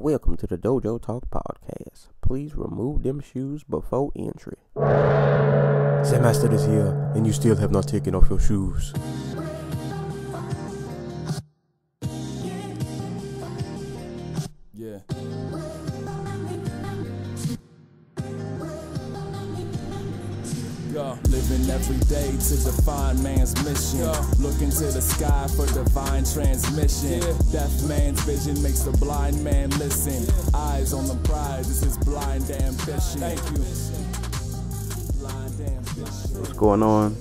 Welcome to the Dojo Talk Podcast. Please remove them shoes before entry. Sam Master is here, and you still have not taken off your shoes. Yeah. Living every day to define man's mission. Looking to the sky for divine transmission. Deaf man's vision makes the blind man listen. Eyes on the prize, this is blind ambition. Thank you. Blind ambition. What's going on?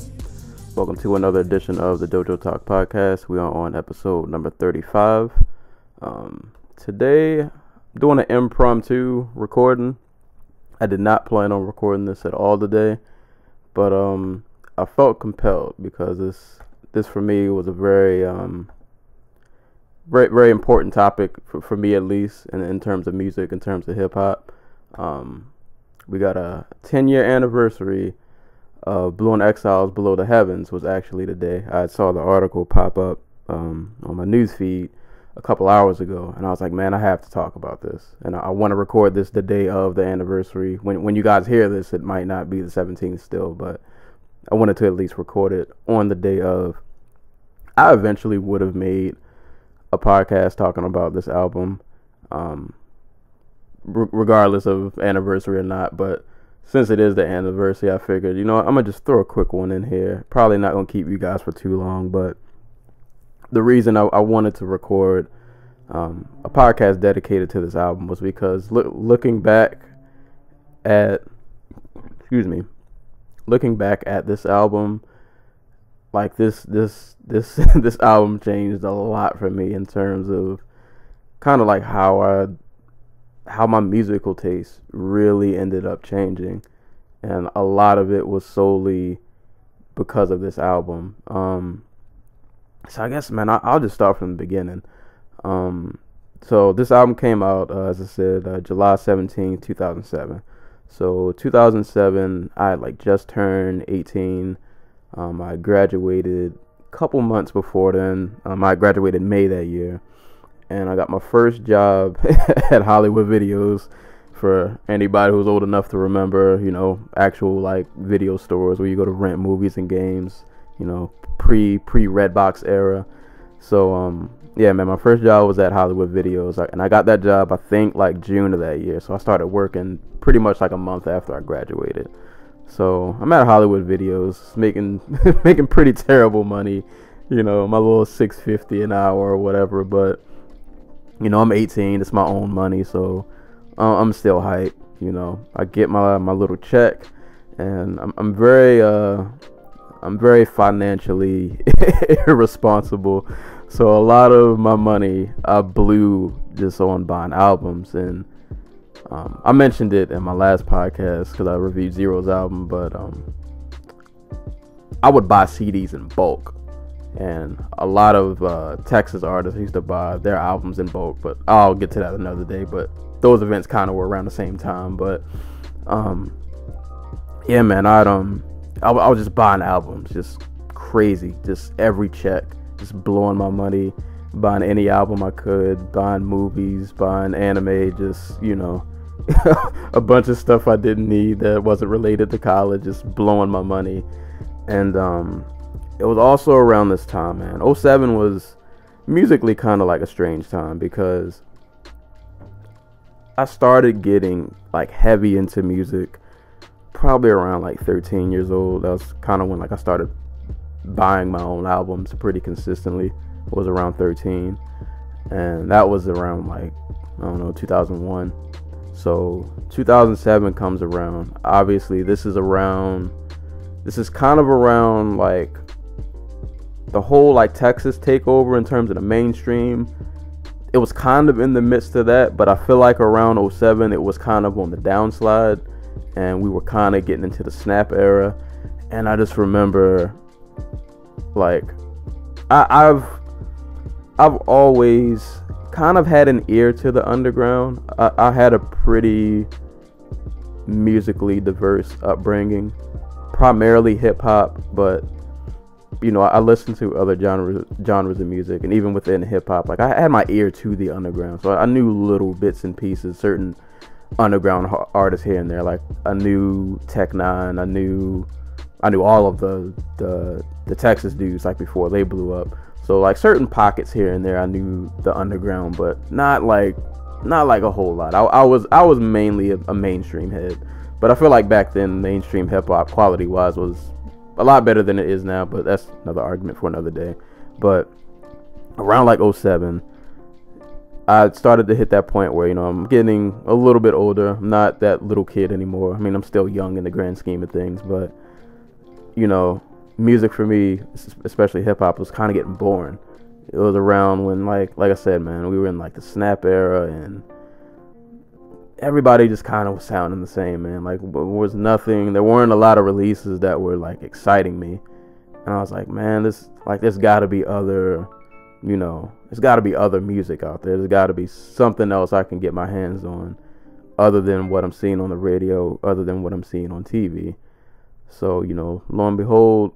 Welcome to another edition of the Dojo Talk Podcast. We are on episode number 35. Today, I'm doing an impromptu recording. I did not plan on recording this at all today. But I felt compelled because this for me was a very very important topic for me, at least in terms of music, in terms of hip hop. We got a 10-year anniversary of Blu Exile's Below the Heavens was actually today. I saw the article pop up on my news feed a couple hours ago, and I was like, man, I have to talk about this, and I want to record this the day of the anniversary. When you guys hear this, it might not be the 17th still, but I wanted to at least record it on the day of. I eventually would have made a podcast talking about this album, regardless of anniversary or not, but since it is the anniversary, I figured, I'm gonna just throw a quick one in here. Probably not gonna keep you guys for too long, but the reason I wanted to record a podcast dedicated to this album was because looking back at this album, like this this album changed a lot for me in terms of kind of like how my musical taste really ended up changing, and a lot of it was solely because of this album. So I guess, man, I'll just start from the beginning. So this album came out, as I said, July 17, 2007. So 2007, I had just turned 18. I graduated a couple months before then. I graduated May that year. And I got my first job at Hollywood Videos. For anybody who's old enough to remember, actual video stores where you go to rent movies and games, pre Redbox era. So yeah, man, my first job was at Hollywood Videos, and I got that job I think June of that year. So I started working pretty much a month after I graduated. So I'm at Hollywood Videos making making pretty terrible money, my little $6.50 an hour or whatever. But I'm 18, it's my own money, so I'm still hyped. I get my little check, and I'm very financially irresponsible, so a lot of my money I blew just on buying albums. And I mentioned it in my last podcast because I reviewed Zero's album, but I would buy CDs in bulk, and a lot of Texas artists used to buy their albums in bulk, but I'll get to that another day. But those events kind of were around the same time. But yeah, man, I was just buying albums, just crazy, just every check, just blowing my money, buying any album I could, buying movies, buying anime, just, a bunch of stuff I didn't need that wasn't related to college, just blowing my money. And it was also around this time, man. 2007 was musically kind of a strange time because I started getting heavy into music probably around 13 years old. That was kind of when I started buying my own albums pretty consistently. It was around 13, and that was around 2001. So 2007 comes around. Obviously this is kind of around the whole Texas takeover in terms of the mainstream. It was kind of in the midst of that, but I feel around 2007 it was kind of on the downslide, and we were kind of getting into the snap era. And I just remember I've always kind of had an ear to the underground. I had a pretty musically diverse upbringing, primarily hip hop, but you know, I listened to other genres of music, and even within hip hop, like I had my ear to the underground, so I knew little bits and pieces, certain underground artists here and there. Like I knew Tech Nine, I knew all of the Texas dudes like before they blew up. So like certain pockets here and there, I knew the underground, but not like a whole lot. I was mainly a mainstream head, but I feel like back then mainstream hip hop quality wise was a lot better than it is now. But that's another argument for another day. But around like 07, I started to hit that point where, you know, I'm getting a little bit older. I'm not that little kid anymore. I mean, I'm still young in the grand scheme of things, but you know, music for me, especially hip hop, was kind of getting boring. It was around when, like I said, man, we were in like the Snap era, and everybody just kind of was sounding the same, man. Like there weren't a lot of releases that were like exciting me, and I was like, man, there's got to be other, you know, there's got to be other music out there. There's got to be something else I can get my hands on, other than what I'm seeing on the radio, other than what I'm seeing on TV. So, you know, lo and behold,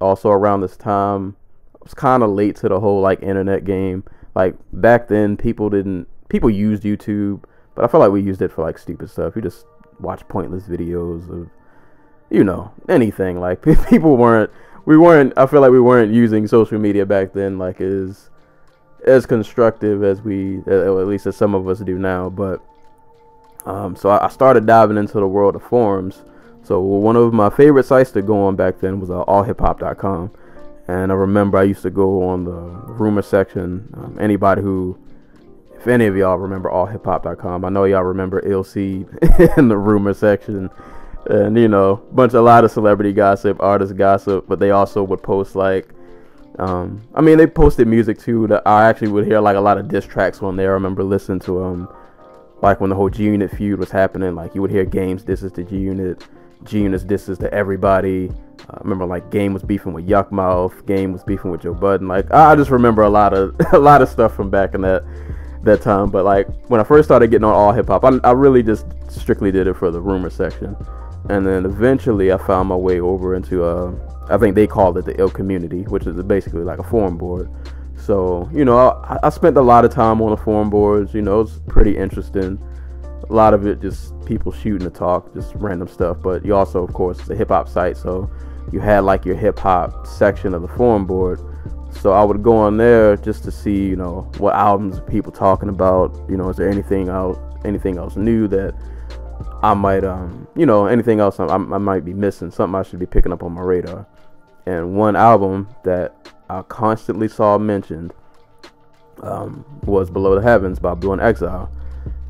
also around this time, I was kind of late to the whole like internet game. Like back then, people used YouTube, but I feel like we used it for like stupid stuff. You just watch pointless videos of, you know, anything. Like I feel like we weren't using social media back then like as constructive as or at least as some of us do now. But so I started diving into the world of forums. So one of my favorite sites to go on back then was allhiphop.com, and I remember I used to go on the rumor section. If any of y'all remember allhiphop.com, I know y'all remember ILC in the rumor section, and you know, a lot of celebrity gossip, artist gossip, but they also would post like, they posted music too that I actually would hear like a lot of diss tracks on there. I remember listening to like when the whole G Unit feud was happening, like you would hear Game's disses to G Unit. G-Unit's disses to everybody. I remember like Game was beefing with Yuck Mouth, Game was beefing with Joe Budden. Like I just remember a lot of stuff from back in that time. But like when I first started getting on all hip hop, I really just strictly did it for the rumor section, and then eventually I found my way over into I think they called it the Ill Community, which is basically like a forum board. So you know, I spent a lot of time on the forum boards. You know, it's pretty interesting. A lot of it just people shooting the talk, just random stuff. But you also, of course, it's a hip hop site, so you had like your hip hop section of the forum board. So I would go on there just to see, you know, what albums are people talking about. You know, is there anything else new that I might, you know, anything else I might be missing, something I should be picking up on my radar. And one album that I constantly saw mentioned was Below the Heavens by Blu Exile.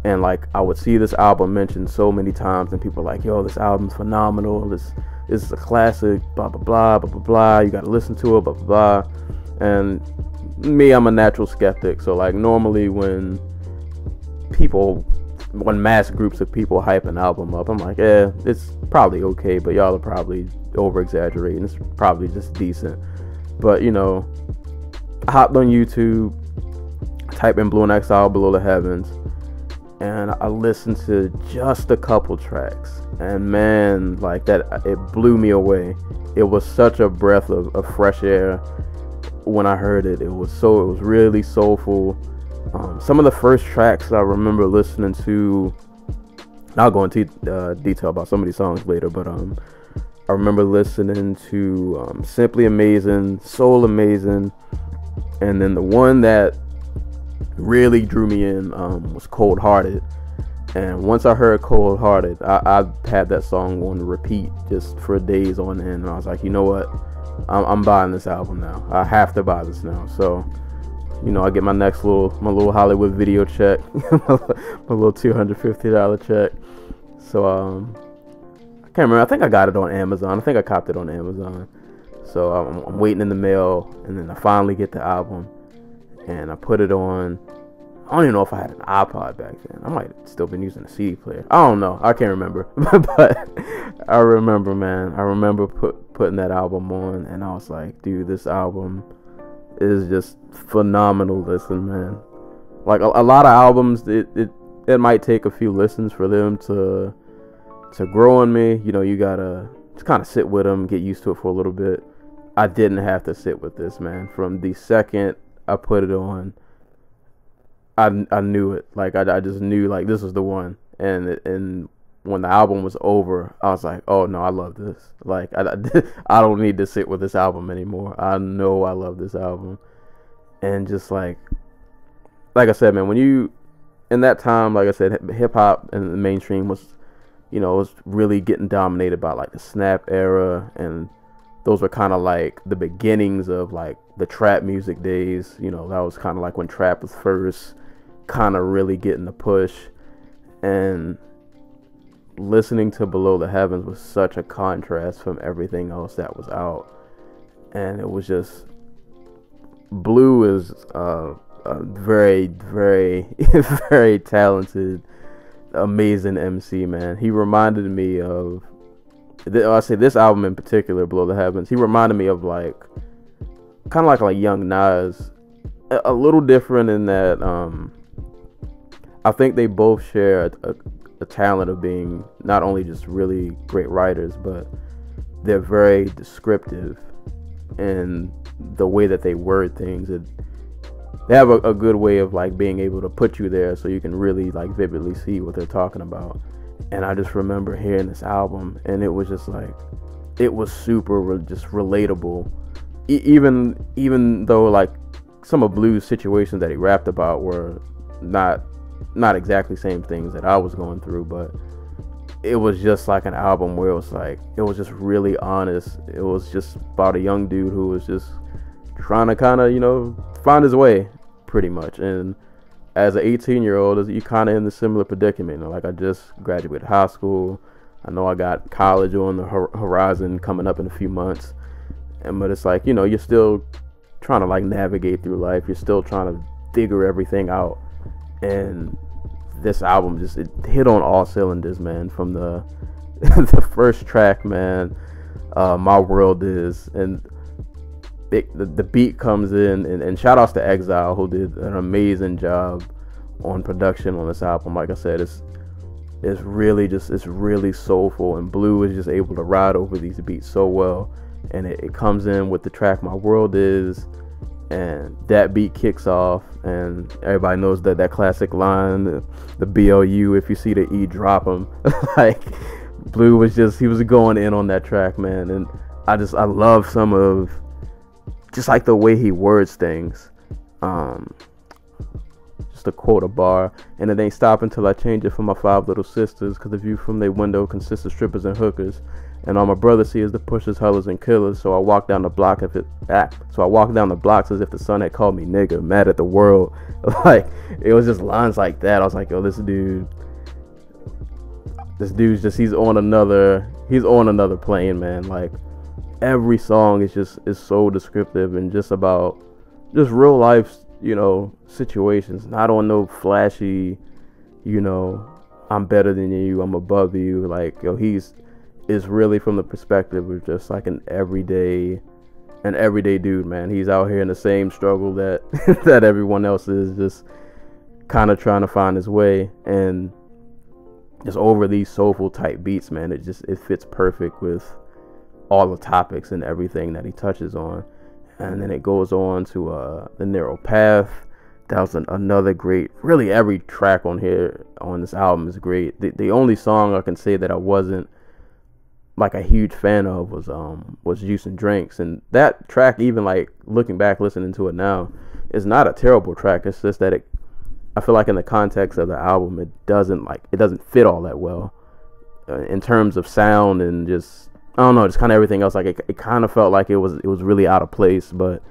And like I would see this album mentioned so many times, and people were like, yo, this album's phenomenal, this is a classic, blah blah blah blah blah blah, you gotta listen to it, blah blah blah. And me, I'm a natural skeptic, so like normally when mass groups of people hype an album up, I'm like, it's probably okay, but y'all are probably over exaggerating, it's probably just decent. But you know, I hopped on YouTube, type in Blu Exile Below the Heavens, and I listened to just a couple tracks, and man, like that, it blew me away. It was such a breath of fresh air when I heard it. It was really soulful. Some of the first tracks I remember listening to, I'll go into detail about some of these songs later, but I remember listening to Simply Amazing, Soul Amazing, and then the one that really drew me in was Cold Hearted. And once I heard Cold Hearted, I had that song on repeat just for days on end, and I was like, you know what, I'm buying this album now. I have to buy this now. So you know, I get my little Hollywood video check, my little $250 check. So I can't remember, I think I got it on Amazon. I think I copped it on Amazon. So I'm waiting in the mail, and then I finally get the album, and I put it on. I don't even know if I had an iPod back then. I might have still been using a CD player. I don't know. I can't remember. But I remember, man. I remember putting that album on, and I was like, dude, this album is just phenomenal. Listen, man. Like a lot of albums, it might take a few listens for them to grow on me. You know, you gotta just kind of sit with them, get used to it for a little bit. I didn't have to sit with this, man. From the second I put it on, I knew it. Like I just knew like this was the one. And when the album was over, I was like, oh no, I love this. Like I don't need to sit with this album anymore. I know I love this album. And just like I said, man, when you in that time, like I said, hip hop and the mainstream was, was really getting dominated by like the Snap era, and those were kind of like the beginnings of like the trap music days. That was kind of like when trap was first kind of really getting the push. And listening to Below the Heavens was such a contrast from everything else that was out. And it was just, Blu is a very, very, very talented, amazing MC, man. He reminded me of, I say this album in particular, Below the Heavens, he reminded me of like, kind of like Young Nas, a little different in that, I think they both share a talent of being not only just really great writers, but they're very descriptive in the way that they word things. They have a good way of like being able to put you there so you can really like vividly see what they're talking about. And I just remember hearing this album, and it was just like, it was super just relatable. Even though like some of Blu's situations that he rapped about were not exactly same things that I was going through, but it was just like an album where it was just really honest. It was just about a young dude who was just trying to kind of, find his way pretty much. And as an 18-year-old, you kind of in the similar predicament. Like I just graduated high school. I know I got college on the horizon coming up in a few months. But it's like, you're still trying to like navigate through life. You're still trying to figure everything out. And this album just, it hit on all cylinders, man. From the the first track, man, My World Is, and the beat comes in, and shout outs to Exile, who did an amazing job on production on this album. Like I said, it's really soulful, and Blu is just able to ride over these beats so well. And it comes in with the track My World Is, and that beat kicks off, and everybody knows that classic line, the BLU, if you see the E, drop them. Like Blu was he was going in on that track, man. And I love some of just like the way he words things. Just to quote a bar, and it ain't stop until I change it for my 5 little sisters, cause the view from their window consists of strippers and hookers, and all my brother see is the pushers, hullers, and killers. So I walk down the block blocks as if the sun had called me nigga, mad at the world. Like it was just lines like that. I was like, yo, this dude's just he's on another plane, man. Like every song is so descriptive and just about just real life, situations. Not on no flashy, I'm better than you, I'm above you. Like, yo, is really from the perspective of just like an everyday dude, man. He's out here in the same struggle that that everyone else is, just kind of trying to find his way. And just over these soulful type beats, man, it fits perfect with all the topics and everything that he touches on. And then it goes on to The Narrow Path. That was another great, really every track on this album is great. The only song I can say that I wasn't like a huge fan of was Juice and Drinks. And that track, even like looking back, listening to it now, is not a terrible track. It's just that I feel like in the context of the album, it doesn't fit all that well in terms of sound and just, I don't know, just kind of everything else. Like it kind of felt like it was really out of place. But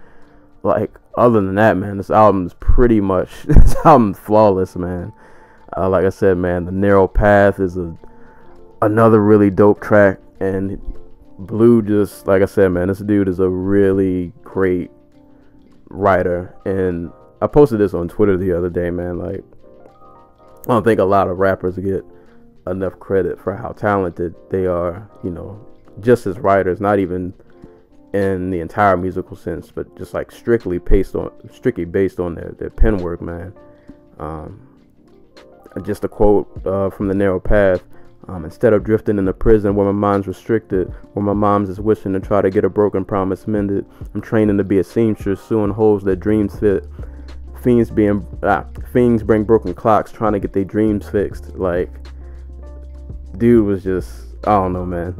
like other than that, man, this album's flawless, man. Like I said, man, The Narrow Path is another really dope track. And Blu, just like I said, man, this dude is a really great writer. And I posted this on Twitter the other day, man. Like, I don't think a lot of rappers get enough credit for how talented they are, just as writers, not even in the entire musical sense, but just like strictly based on their pen work, man. Just a quote from The Narrow Path. Instead of drifting into prison where my mind's restricted, where my mom's is wishing to try to get a broken promise mended, I'm training to be a seamstress, sewing holes that dreams fit. Fiends bring broken clocks, trying to get their dreams fixed. Like, dude was just, I don't know, man.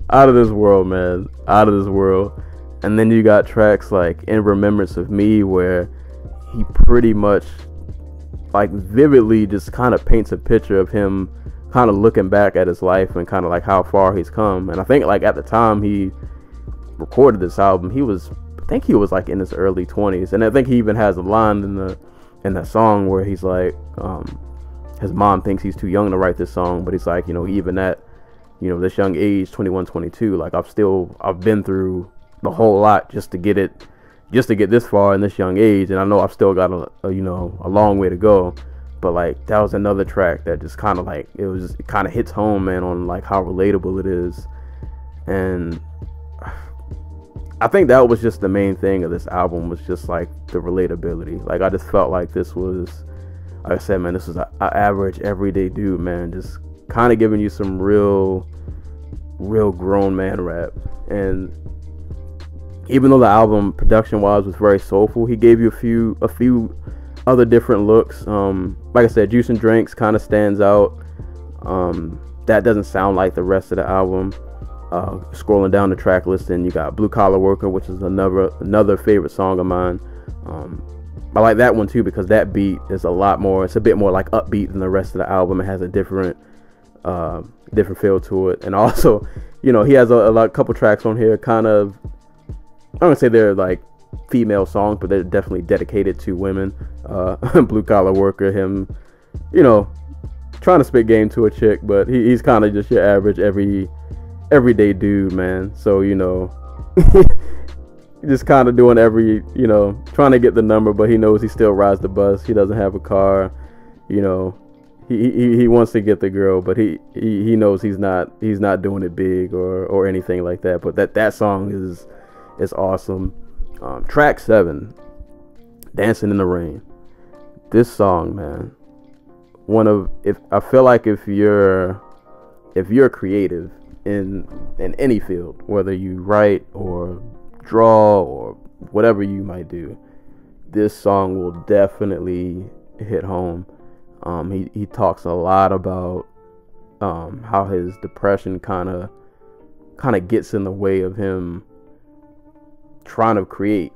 Out of this world, man. Out of this world. And then you got tracks like In Remembrance of Me, where he pretty much, like, vividly just kind of paints a picture of him kind of looking back at his life and kind of like how far he's come. And I think, like, at the time he recorded this album, I think he was like in his early 20s. And I think he even has a line in that song where he's like, his mom thinks he's too young to write this song, but he's like, even at, this young age, 21, 22, like, I've been through the whole lot just to get this far in this young age, and I know I've still got a long way to go. But, like, that was another track that just kind of, like, it kind of hits home, man, on, like, how relatable it is. And I think that was just the main thing of this album, was just, like, the relatability. Like, I just felt like this was, like I said, man, this was an average, everyday dude, man, just kind of giving you some real grown man rap. And even though the album, production-wise, was very soulful, he gave you a few other different looks. Like I said, Juice and Drinks kind of stands out. That doesn't sound like the rest of the album. Scrolling down the track list, and you got Blue Collar Worker, which is another favorite song of mine. I like that one too, because that beat is it's a bit more like upbeat than the rest of the album. It has a different feel to it. And also, he has a couple tracks on here, kind of, I don't say they're like female songs, but they're definitely dedicated to women. Blue Collar Worker, him, trying to spit game to a chick, but he's kind of just your average everyday dude, man. So, just kind of doing trying to get the number, but he knows he still rides the bus. He doesn't have a car. He wants to get the girl, but he knows he's not doing it big or anything like that. But that song is awesome. Track 7, Dancing in the Rain. This song, man, I feel like if you're creative in any field, whether you write or draw or whatever you might do, this song will definitely hit home. He talks a lot about how his depression kind of gets in the way of him trying to create.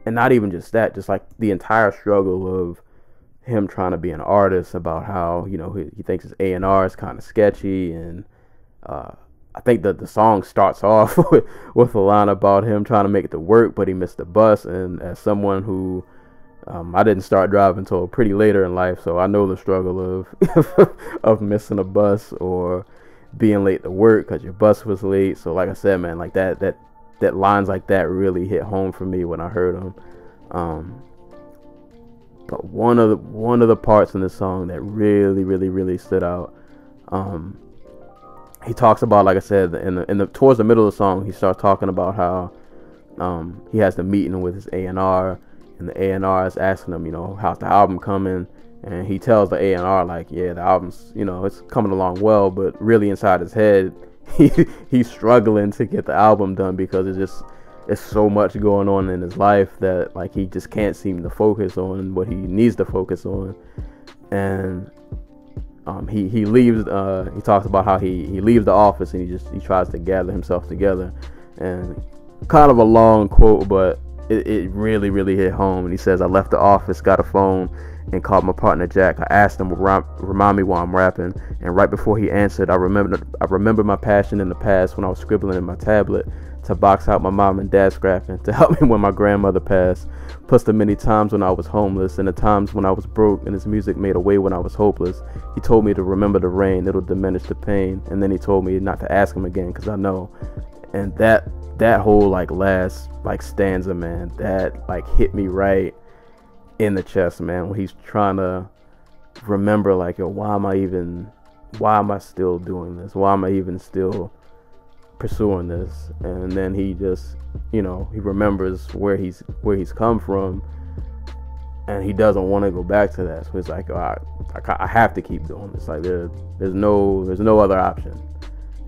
And not even just that, just like the entire struggle of him trying to be an artist, about how he thinks his A&R is kind of sketchy. And I think that the song starts off with a line about him trying to make it to work, but he missed the bus. And as someone who I didn't start driving until pretty later in life, so I know the struggle of missing a bus or being late to work because your bus was late. So like I said, man, like that lines like that really hit home for me when I heard them. But one of the parts in the song that really stood out, he talks about, like I said, towards the middle of the song, he starts talking about how he has the meeting with his A&R, and the A&R is asking him, how's the album coming? And he tells the A&R, like, yeah, the album's, it's coming along well, but really inside his head, he's struggling to get the album done, because it's so much going on in his life that, like, he just can't seem to focus on what he needs to focus on. And he leaves. He talks about how he leaves the office and he tries to gather himself together. And kind of a long quote, but it really hit home. And he says, "I left the office, got a phone, and called my partner Jack. I asked him to remind me while I'm rapping, and right before he answered, I remember my passion in the past when I was scribbling in my tablet to box out my mom and dad scrapping, to help me when my grandmother passed, plus the many times when I was homeless and the times when I was broke and his music made a way when I was hopeless. He told me to remember the rain, it'll diminish the pain, and then he told me not to ask him again because I know." And that whole last stanza, man, that hit me right in the chest, man, when he's trying to remember, yo, why am I still doing this? Why am I even still pursuing this? And then he just, he remembers where he's come from, and he doesn't want to go back to that. So it's like, oh, I have to keep doing this. Like there's no other option.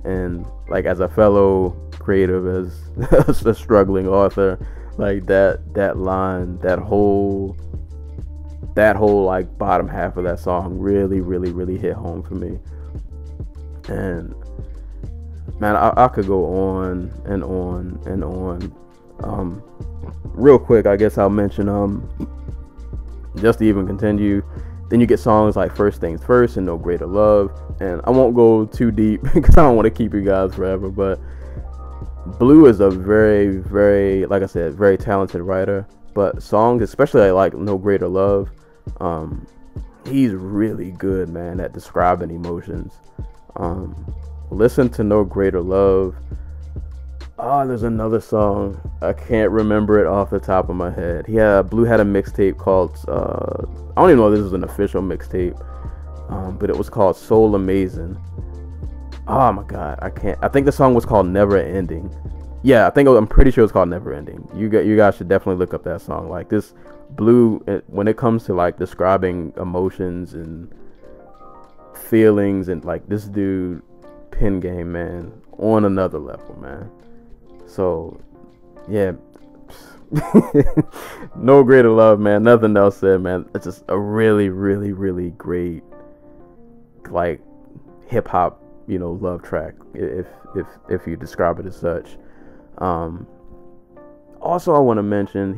And like, as a fellow creative, as a struggling author, like that line, that whole like bottom half of that song really hit home for me. And man, I could go on and on and on. Real quick, I guess I'll mention just to even continue. Then you get songs like First Things First and No Greater Love, and I won't go too deep because I don't want to keep you guys forever. But Blu is a very, like I said, very talented writer. But songs, especially like No Greater Love, he's really good, man, at describing emotions. Listen to No Greater Love. There's another song, I can't remember it off the top of my head. Blu had a mixtape called I don't even know if this was an official mixtape, but it was called Soul Amazing. Oh my god, I think the song was called Never Ending. Yeah, I'm pretty sure it's called Never Ending. You guys should definitely look up that song. Like, this Blu, when it comes to like describing emotions and feelings, and like, this dude pen game, man, on another level, man. So yeah, No Greater Love, man, nothing else said, man. It's just a really great, like, hip hop, love track, if you describe it as such. Also, I want to mention,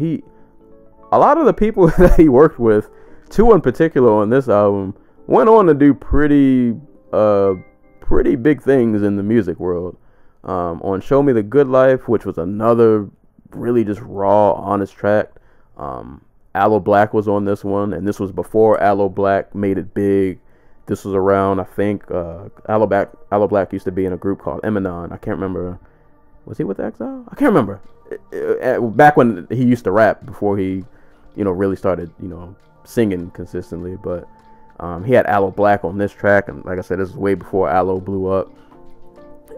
a lot of the people that he worked with, two in particular on this album, went on to do pretty big things in the music world. On Show Me the Good Life, which was another really just raw, honest track. Aloe Black was on this one, and this was before Aloe Black made it big. This was around, I think, Aloe Black used to be in a group called Eminem. I can't remember. Was he with Exile? I can't remember. Back when he used to rap, before he, really started, singing consistently. But he had Aloe Black on this track, and like I said, this is way before Aloe blew up.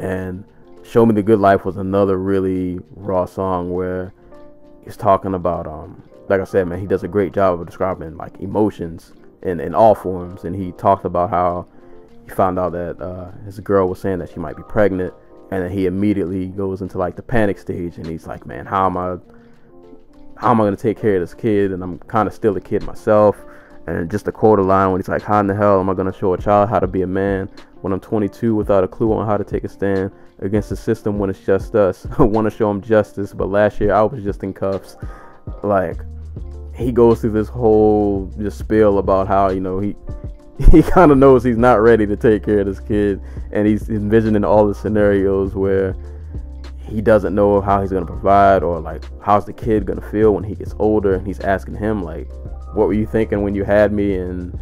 And Show Me the Good Life was another really raw song where he's talking about, like I said, man, he does a great job of describing like emotions in all forms. And he talked about how he found out that his girl was saying that she might be pregnant, and then he immediately goes into like the panic stage, and he's like, man, how am I going to take care of this kid, and I'm kind of still a kid myself. And just to quote a line when he's like, how in the hell am I going to show a child how to be a man when I'm 22 without a clue on how to take a stand against the system when it's just us? I want to show him justice, but last year I was just in cuffs. Like, he goes through this whole just spiel about how, he kind of knows he's not ready to take care of this kid, and he's envisioning all the scenarios where he doesn't know how he's going to provide, or like, how's the kid going to feel when he gets older. And he's asking him, like, what were you thinking when you had me? And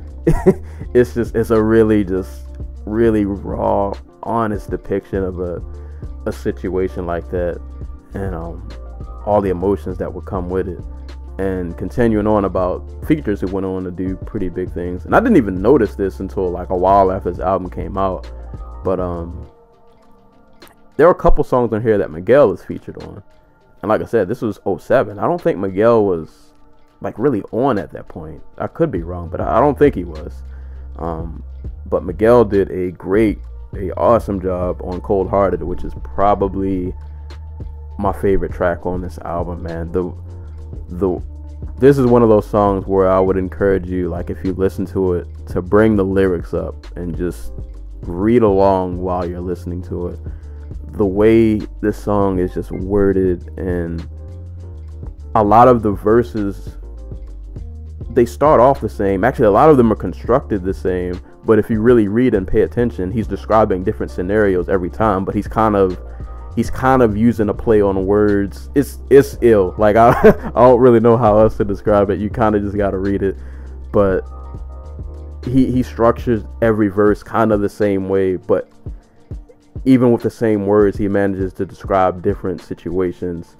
it's a really raw, honest depiction of a situation like that, and all the emotions that would come with it. And continuing on about features who went on to do pretty big things. And I didn't even notice this until like a while after this album came out, but there are a couple songs on here that Miguel is featured on. And like I said, this was 2007. I don't think Miguel was like really on at that point. I could be wrong, but I don't think he was. But Miguel did a awesome job on Cold Hearted, which is probably my favorite track on this album, man. This is one of those songs where I would encourage you, like, if you listen to it, to bring the lyrics up and just read along while you're listening to it. The way this song is just worded, and a lot of the verses, they start off the same. Actually, a lot of them are constructed the same, but if you really read and pay attention, he's describing different scenarios every time, but he's kind of using a play on words. It's ill. Like, I don't really know how else to describe it. You kind of just got to read it. But he structures every verse kind of the same way, but even with the same words, he manages to describe different situations.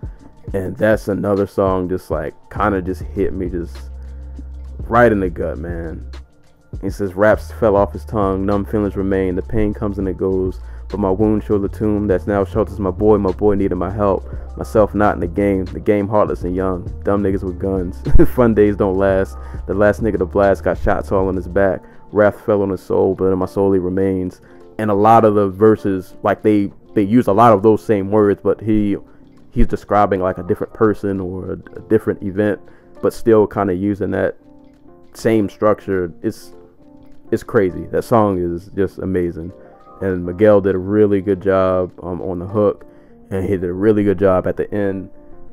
And that's another song just like kind of just hit me just right in the gut, man. He says, raps fell off his tongue, numb feelings remain, the pain comes and it goes, but my wound showed the tomb that's now shelters my boy needed my help, myself not in the game heartless and young, dumb niggas with guns, fun days don't last, the last nigga to blast got shots all on his back, wrath fell on his soul, but in my soul he remains. And a lot of the verses, like they use a lot of those same words, but he's describing like a different person or a different event, but still kind of using that same structure. It's crazy. That song is just amazing, and Miguel did a really good job on the hook, and he did a really good job at the end,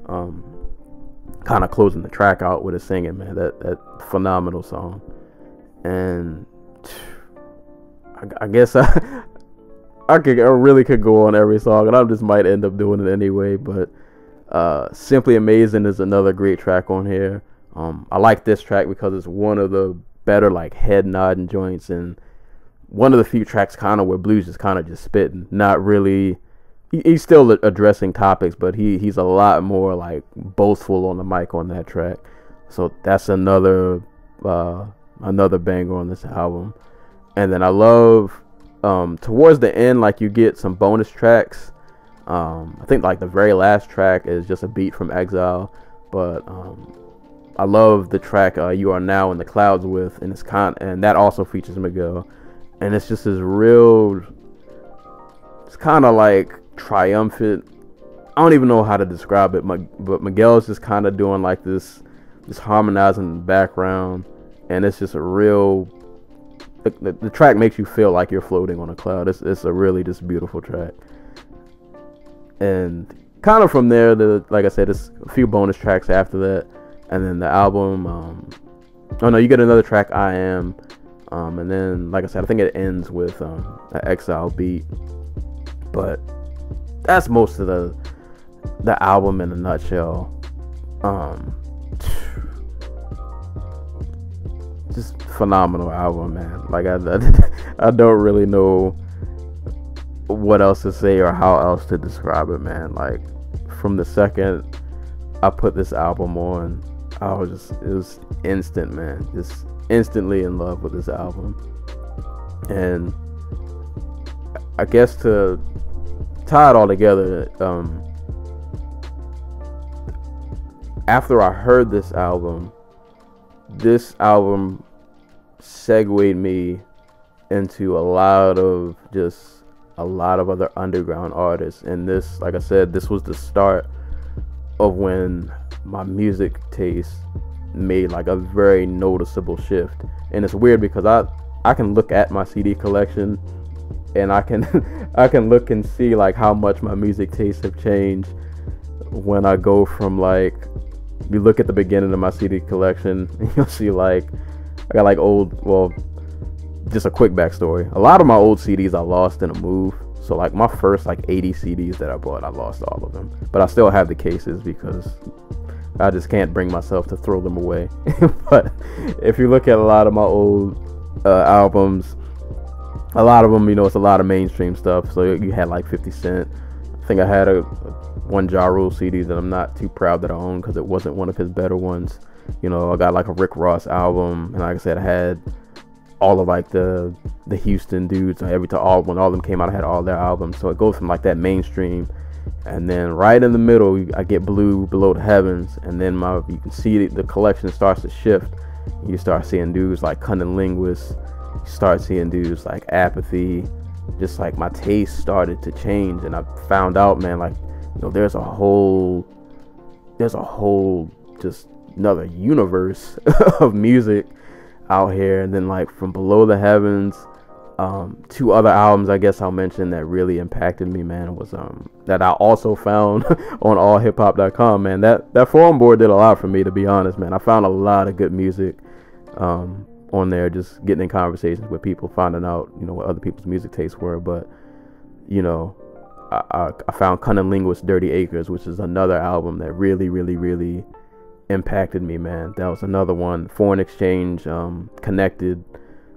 kind of closing the track out with his singing, man. That phenomenal song. And I guess I really could go on every song, and I just might end up doing it anyway, but Simply Amazing is another great track on here. I like this track because it's one of the better like head nodding joints, and one of the few tracks kind of where Blu's is kind of just spitting, not really. He's still addressing topics, but he's a lot more like boastful on the mic on that track. So that's another banger on this album. And then I love towards the end, like you get some bonus tracks. I think like the very last track is just a beat from Exile, but I love the track You Are Now in the Clouds with, and and that also features Miguel, and it's just this real, it's kind of like triumphant. I don't even know how to describe it, but Miguel's just kind of doing like this harmonizing in the background, and it's just a real. The track makes you feel like you're floating on a cloud. It's a really just beautiful track. And kind of from there, like I said, there's a few bonus tracks after that, and then the album. Oh no, you get another track, I Am, and then like I said, I think it ends with an Exile beat. But that's most of the album in a nutshell. Just phenomenal album, man. Like I don't really know what else to say or how else to describe it, man. Like from the second I put this album on, it was instant, man. Just instantly in love with this album. And I guess to tie it all together, after I heard this album segued me into a lot of other underground artists. And this, like I said, this was the start of when my music taste made like a very noticeable shift. And it's weird because I can look at my CD collection and I can look and see like how much my music tastes have changed when I go from like, you look at the beginning of my CD collection and you'll see like I got like just a quick backstory. A lot of my old CDs I lost in a move. So like my first like 80 CDs that I bought, I lost all of them. But I still have the cases because I just can't bring myself to throw them away. But if you look at a lot of my old albums, a lot of them, it's a lot of mainstream stuff. So you had like 50 Cent. I think I had one Ja Rule CD that I'm not too proud that I own because it wasn't one of his better ones. I got like a Rick Ross album, and like I said, I had all of like the Houston dudes. When all of them came out, I had all their albums. So it goes from like that mainstream, and then right in the middle, I get Blu, Below the Heavens, and then you can see the collection starts to shift. You start seeing dudes like Cunning Linguist. You start seeing dudes like Apathy. Just like my taste started to change, and I found out, man, like there's a whole just another universe of music out here. And then like from Below the Heavens, two other albums I guess I'll mention that really impacted me, man, was that I also found on allhiphop.com, man. That forum board did a lot for me, to be honest, man. I found a lot of good music on there, just getting in conversations with people, finding out what other people's music tastes were. But I found Cunning Linguist Dirty Acres, which is another album that really, really, really impacted me, man. That was another one. Foreign Exchange, Connected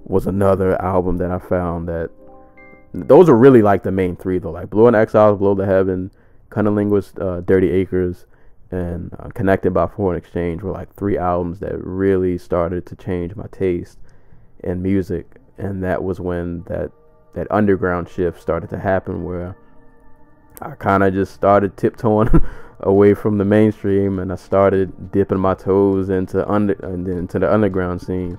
was another album that I found. That those are really like the main three though. Like Blu and Exile, Below the Heaven, Cunning Linguist, Dirty Acres, and Connected by Foreign Exchange were like three albums that really started to change my taste in music. And that was when that that underground shift started to happen, where I kind of just started tiptoeing away from the mainstream, and I started dipping my toes into the underground scene.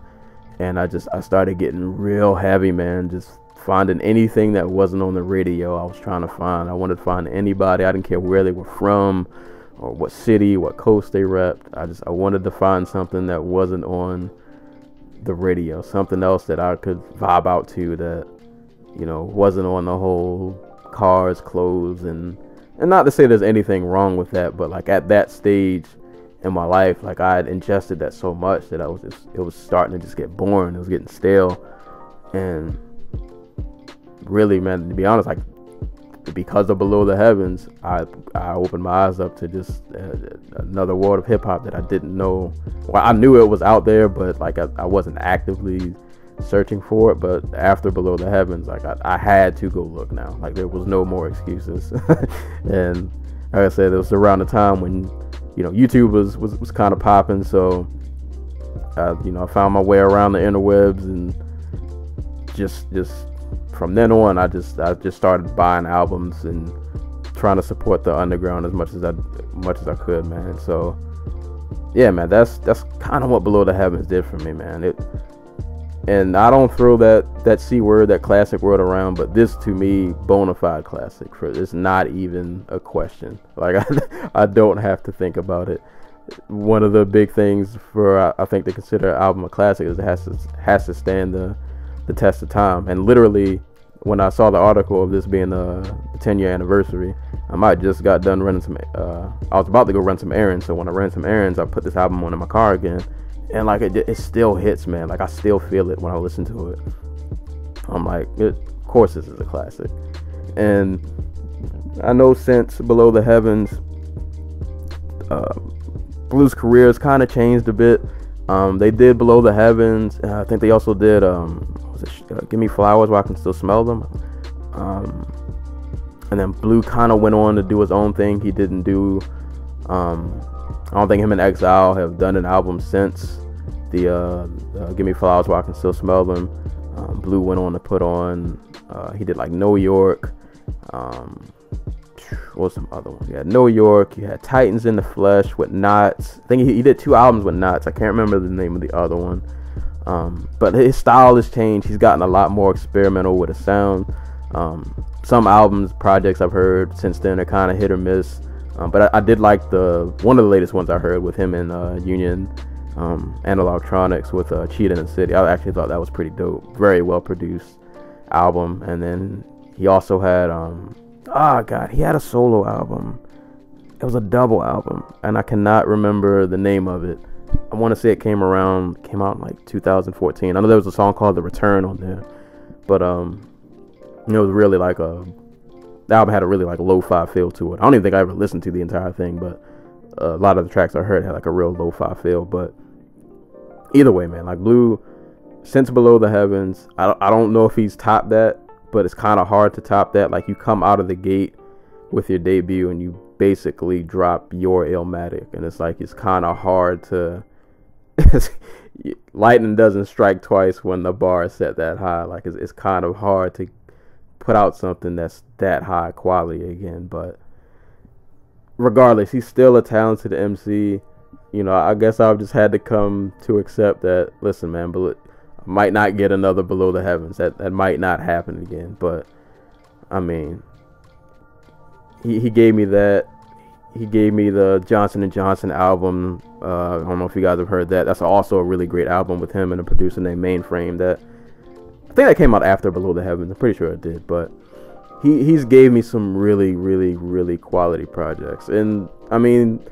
And I started getting real heavy, man. Just finding anything that wasn't on the radio. I was trying to find. I wanted to find anybody. I didn't care where they were from, or what city, what coast they repped. I wanted to find something that wasn't on the radio, something else that I could vibe out to, that, you know, wasn't on the whole cars, clothes, and not to say there's anything wrong with that, but like at that stage in my life, like I had ingested that so much that it was starting to just get boring. It was getting stale. And really, man, to be honest, like, because of Below the Heavens, I opened my eyes up to just another world of hip hop that I didn't know. Well, I knew it was out there, but like I wasn't actively searching for it. But after Below the Heavens, like I had to go look now. Like there was no more excuses. And like I said, it was around the time when, you know, YouTube was kind of popping. So you know, I found my way around the interwebs, and just from then on, I just started buying albums and trying to support the underground as much as I could, man. So yeah, man, that's kind of what Below the Heavens did for me, man. And I don't throw that C word, that classic word around, but this, to me, bona fide classic. It's not even a question. Like I don't have to think about it. One of the big things for I think to consider an album a classic is it has to stand the test of time. And literally, when I saw the article of this being the 10-year anniversary, I might just got done running some. I was about to go run some errands, so when I ran some errands, I put this album on in my car again, and like it still hits, man. Like I still feel it when I listen to it. I'm like, of course this is a classic. And I know since Below the Heavens, Blu's career has kind of changed a bit. They did Below the Heavens. I think they also did Give Me Flowers While I Can Still Smell Them. And then Blu kind of went on to do his own thing. He didn't do. I don't think him and Exile have done an album since the Give Me Flowers While I Can Still Smell Them. Blu went on to put on. He did like New York. What was some other ones? You had New York. You had Titans in the Flesh with Knots. I think he did 2 albums with Knots. I can't remember the name of the other one. But his style has changed. He's gotten a lot more experimental with his sound. Some projects I've heard since then are kind of hit or miss. But I did like one of the latest ones I heard with him and Union Analogtronics with Cheetah in the City. I actually thought that was pretty dope. Very well produced album. And then he also had he had a solo album. It was a double album, and I cannot remember the name of it. I want to say it came out in like 2014. I know there was a song called The Return on there, but it was really like the album had a really like lo-fi feel to it. I don't even think I ever listened to the entire thing, but a lot of the tracks I heard had like a real lo-fi feel. But either way, man, like Blu, since Below the Heavens, I don't know if he's topped that, but it's kind of hard to top that. Like you come out of the gate with your debut and you basically drop Your Illmatic, and it's like it's kind of hard to lightning doesn't strike twice when the bar is set that high. Like it's kind of hard to put out something that's that high quality again. But regardless, he's still a talented MC. You know, I guess I've just had to come to accept that, listen, man, I might not get another Below the Heavens. That might not happen again. But I mean, he gave me that. He gave me the Johnson & Johnson album. I don't know if you guys have heard that. That's also a really great album with him and a producer named Mainframe. That I think that came out after Below the Heavens. I'm pretty sure it did. But he's gave me some really, really, really quality projects. And I mean,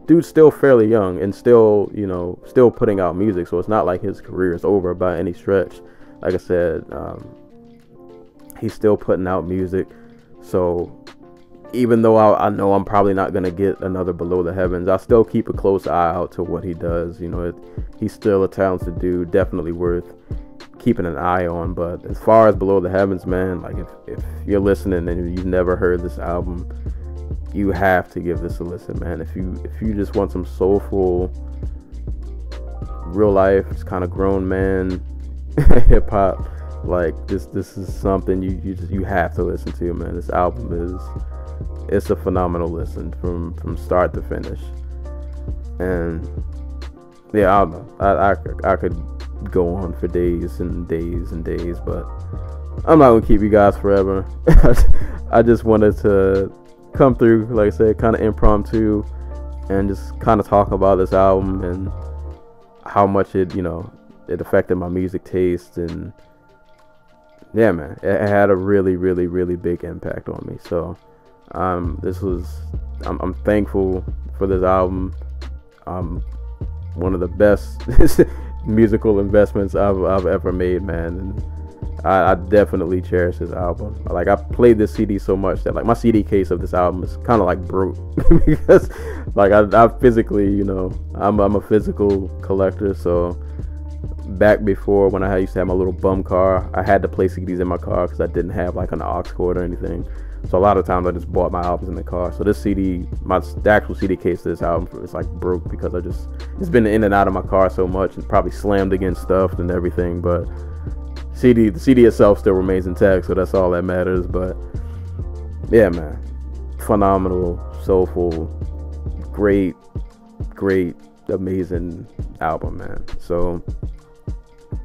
dude's still fairly young and still putting out music. So it's not like his career is over by any stretch. Like I said, he's still putting out music. So even though I know I'm probably not going to get another Below the Heavens, I still keep a close eye out to what he does. You know, he's still a talented dude, definitely worth keeping an eye on. But as far as Below the Heavens, man, like if you're listening and you've never heard this album, you have to give this a listen, man. If you just want some soulful, real life, just kind of grown man hip hop, Like this is something you have to listen to, man. This album it's a phenomenal listen from start to finish. And yeah, I don't know. I could go on for days and days and days, but I'm not gonna keep you guys forever. I just wanted to come through, like I said, kind of impromptu, and just kind of talk about this album and how much it affected my music taste. And yeah, man, it had a really, really, really big impact on me. So I'm thankful for this album. One of the best musical investments I've ever made, man. And I definitely cherish this album. Like, I played this CD so much that, like, my CD case of this album is kind of like broke because, like, I physically, I'm a physical collector. So back before, when I used to have my little bum car, I had to play CDs in my car because I didn't have like an aux cord or anything. So a lot of times I just bought my albums in the car. So this CD, the actual CD case of this album, is like broke because it's been in and out of my car so much and probably slammed against stuff and everything. But the CD itself still remains intact, so that's all that matters. But yeah, man, phenomenal, soulful, great, amazing album, man. So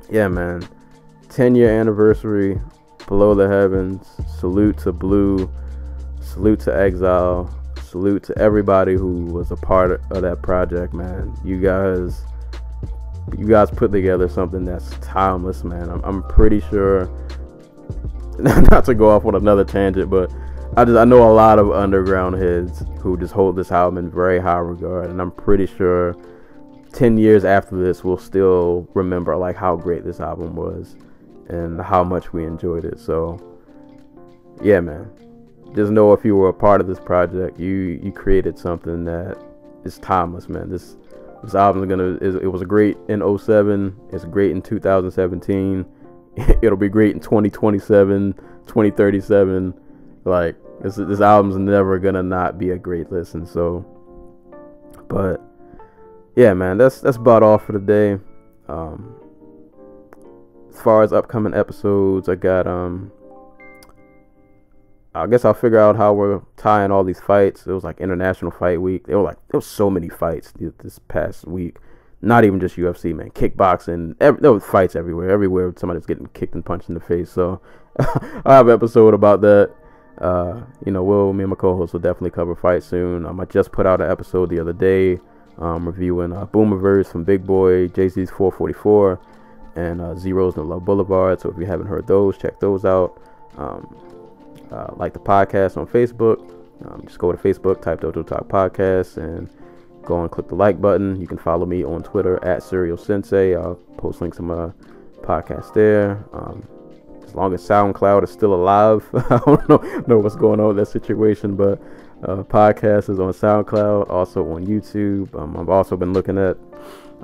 yeah, man, 10-year anniversary, Below the Heavens. Salute to Blu, salute to Exile, salute to everybody who was a part of that project, man. You guys put together something that's timeless, man. I'm pretty sure, not to go off on another tangent, but I know a lot of underground heads who just hold this album in very high regard, and I'm pretty sure 10 years after this we'll still remember like how great this album was and how much we enjoyed it. So yeah, man, just know if you were a part of this project, you created something that is timeless, man. This album it was great in 2007, it's great in 2017, it'll be great in 2027, 2037. Like, this album's never gonna not be a great listen. So, but yeah, man, that's about all for today. As far as upcoming episodes, I got I guess I'll figure out how we're tying all these fights. It was like International Fight Week. There was so many fights this past week. Not even just UFC, man. Kickboxing. There was fights everywhere. Everywhere somebody's getting kicked and punched in the face. So I'll have an episode about that. Me and my co-host will definitely cover fights soon. I just put out an episode the other day reviewing Boomerverse from Big Boy, Jay-Z's 444, and Zeros and Love Boulevard. So if you haven't heard those, check those out. Like the podcast on Facebook, just go to Facebook, type Dojo Talk Podcast, and go and click the like button. You can follow me on Twitter at Serial Sensei. I'll post links to my podcast there. As long as SoundCloud is still alive, I don't know what's going on with that situation, but podcast is on SoundCloud, also on YouTube. I've also been looking at,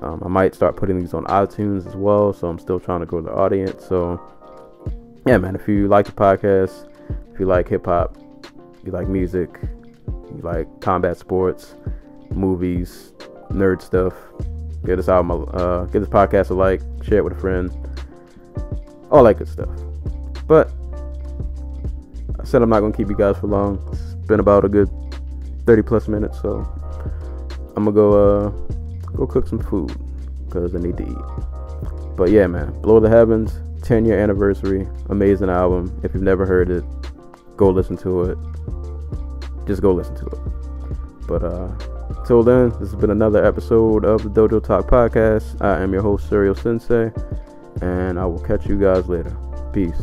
I might start putting these on iTunes as well, so I'm still trying to grow the audience. So yeah, man, if you like the podcast, if you like hip-hop, you like music, you like combat sports, movies, nerd stuff, give this podcast a like, share it with a friend, all that good stuff. But I said I'm not going to keep you guys for long. It's been about a good 30 plus minutes, so I'm going to go cook some food because I need to eat. But yeah, man, Below the Heavens, 10-year anniversary, amazing album. If you've never heard it, go listen to it. Just go listen to it. But till then, this has been another episode of the Dojo Talk Podcast. I am your host, Serial Sensei, and I will catch you guys later. Peace.